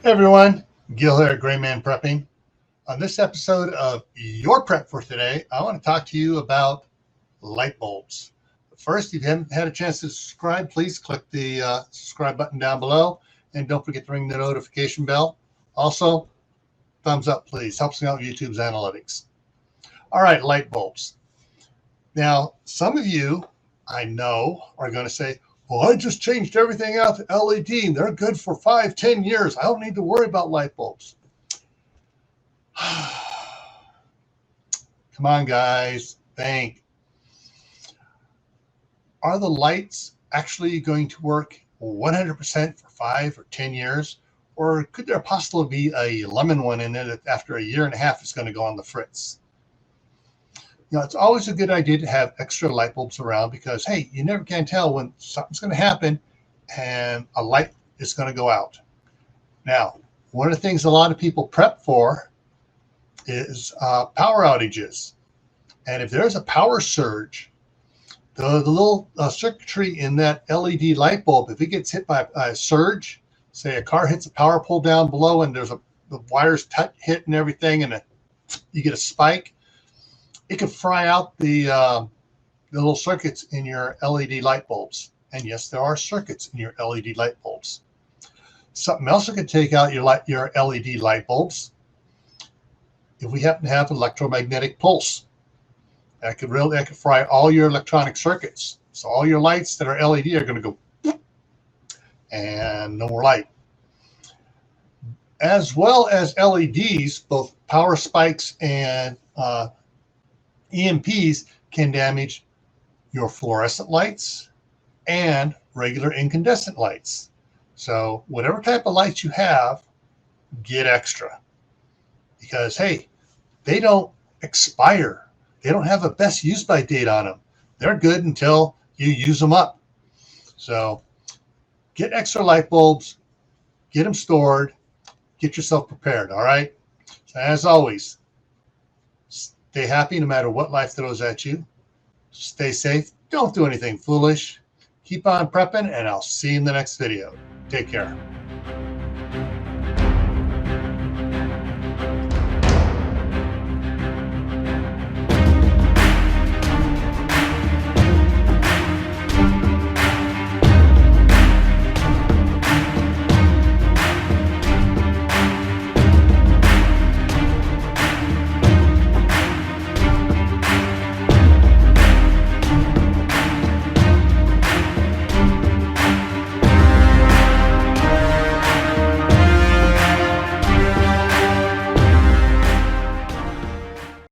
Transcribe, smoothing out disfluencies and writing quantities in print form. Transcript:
Hey everyone, Gil here at GrayManPrepping. On this episode of Your Prep for Today, I want to talk to you about light bulbs. First, if you haven't had a chance to subscribe, please click the subscribe button down below, and don't forget to ring the notification bell. Also, thumbs up, please. Helps me out with YouTube's analytics. All right, light bulbs. Now, some of you, I know, are going to say, well, I just changed everything out to LED. They're good for 5-10 years. I don't need to worry about light bulbs. Come on, guys. Think. Are the lights actually going to work 100% for 5 or 10 years? Or could there possibly be a lemon one in it that after a year and a half it's going to go on the fritz? You know, it's always a good idea to have extra light bulbs around because, hey, you never can tell when something's going to happen and a light is going to go out. Now, one of the things a lot of people prep for is power outages. And if there's a power surge, the little circuitry in that LED light bulb, if it gets hit by a surge, say a car hits a power pole down below and there's the wires hit and everything, and you get a spike, it can fry out the little circuits in your LED light bulbs. And yes, there are circuits in your LED light bulbs. Something else that can take out your LED light bulbs, if we happen to have electromagnetic pulse, that could fry all your electronic circuits. So all your lights that are LED are going to go and no more light. As well as LEDs, both power spikes and EMPs can damage your fluorescent lights and regular incandescent lights. So whatever type of lights you have, get extra. Because, hey, they don't expire. They don't have a best use by date on them. They're good until you use them up. So get extra light bulbs, get them stored, get yourself prepared, all right? So as always, stay happy no matter what life throws at you. Stay safe. Don't do anything foolish. Keep on prepping, and I'll see you in the next video. Take care.